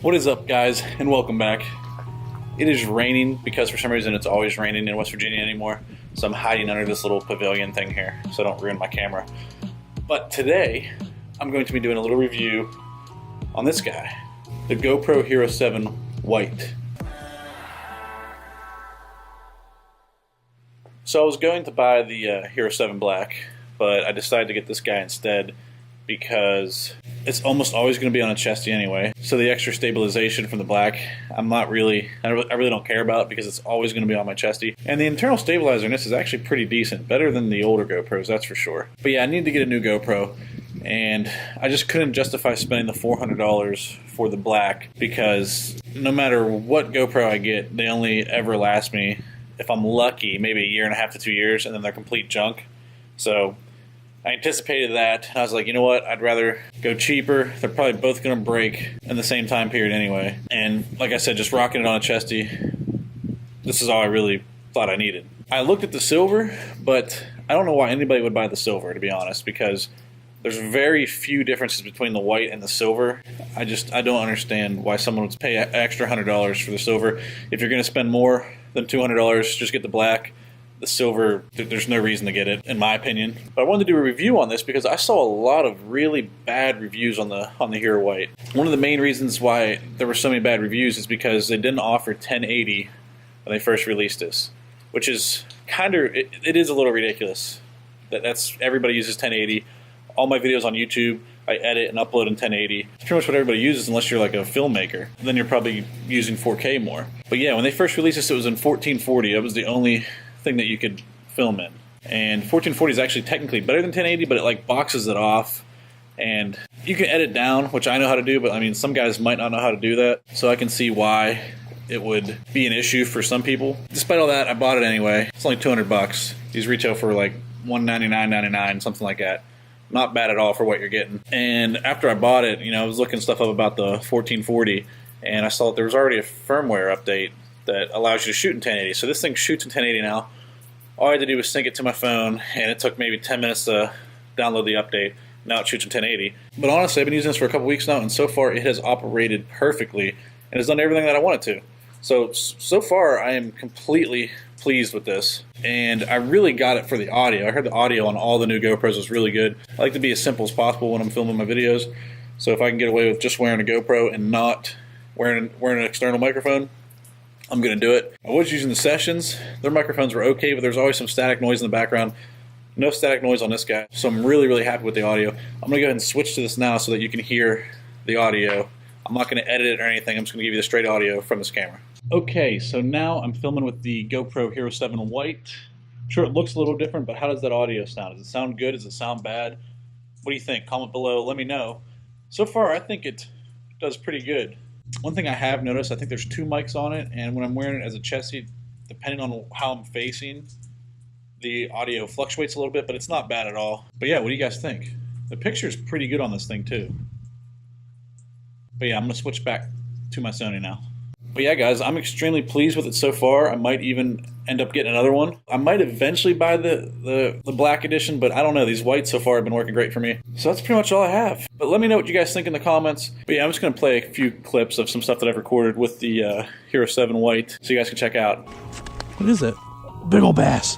What is up, guys, and welcome back. It is raining because for some reason it's always raining in West Virginia anymore, so I'm hiding under this little pavilion thing here so I don't ruin my camera. But today I'm going to be doing a little review on this guy, the GoPro Hero 7 White. So I was going to buy the Hero 7 Black, but I decided to get this guy instead because it's almost always going to be on a chesty anyway. So the extra stabilization from the Black, I really don't care about because it's always going to be on my chesty. And the internal stabilizer in this is actually pretty decent, better than the older GoPros, that's for sure. But yeah, I need to get a new GoPro, and I just couldn't justify spending the $400 for the Black because no matter what GoPro I get, they only ever last me, if I'm lucky, maybe a year and a half to 2 years, and then they're complete junk. So I anticipated that, and I was like, you know what, I'd rather go cheaper. They're probably both going to break in the same time period anyway. And like I said, just rocking it on a chesty, this is all I really thought I needed. I looked at the silver, but I don't know why anybody would buy the silver, to be honest, because there's very few differences between the white and the silver. I don't understand why someone would pay an extra $100 for the silver. If you're going to spend more than $200, just get the Black. The silver, there's no reason to get it, in my opinion. But I wanted to do a review on this because I saw a lot of really bad reviews on the Hero White. One of the main reasons why there were so many bad reviews is because they didn't offer 1080 when they first released this, which is it is a little ridiculous. That's everybody uses 1080. All my videos on YouTube, I edit and upload in 1080. It's pretty much what everybody uses unless you're like a filmmaker. Then you're probably using 4K more. But yeah, when they first released this, it was in 1440. It was the only thing that you could film in. And 1440 is actually technically better than 1080, but it like boxes it off. And you can edit down, which I know how to do, but I mean, some guys might not know how to do that. So I can see why it would be an issue for some people. Despite all that, I bought it anyway. It's only 200 bucks. These retail for like $199.99, something like that. Not bad at all for what you're getting. And after I bought it, I was looking stuff up about the 1440, and I saw that there was already a firmware update that allows you to shoot in 1080. So this thing shoots in 1080 now. All I had to do was sync it to my phone, and it took maybe 10 minutes to download the update. Now it shoots in 1080. But honestly, I've been using this for a couple weeks now, and so far it has operated perfectly and has done everything that I want it to. So far, I am completely pleased with this, and I really got it for the audio. I heard the audio on all the new GoPros was really good. I like to be as simple as possible when I'm filming my videos, so if I can get away with just wearing a GoPro and not wearing an external microphone, I'm going to do it. I was using the Sessions. Their microphones were okay, but there's always some static noise in the background. No static noise on this guy, so I'm really happy with the audio. I'm going to go ahead and switch to this now so that you can hear the audio. I'm not going to edit it or anything. I'm just going to give you the straight audio from this camera. Okay, so now I'm filming with the GoPro Hero 7 White. I'm sure it looks a little different, but how does that audio sound? Does it sound good? Does it sound bad? What do you think? Comment below. Let me know. So far, I think it does pretty good. One thing I have noticed, I think there's two mics on it, and when I'm wearing it as a chesty, depending on how I'm facing, the audio fluctuates a little bit, but it's not bad at all. But yeah, what do you guys think? The picture's pretty good on this thing too. But yeah, I'm going to switch back to my Sony now. But yeah, guys, I'm extremely pleased with it so far. I might even end up getting another one. I might eventually buy the Black Edition, but I don't know. These whites so far have been working great for me. So that's pretty much all I have. But let me know what you guys think in the comments. But yeah, I'm just going to play a few clips of some stuff that I've recorded with the Hero 7 White so you guys can check out. What is it? Big ol' bass.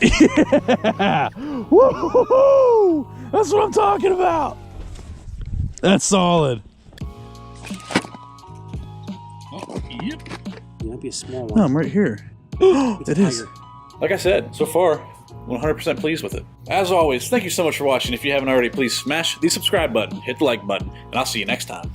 Yeah! Woo-hoo-hoo! That's what I'm talking about! That's solid. Yep. It might be a small one. No, I'm right here. It is. Like I said, so far, 100% pleased with it. As always, thank you so much for watching. If you haven't already, please smash the subscribe button, hit the like button, and I'll see you next time.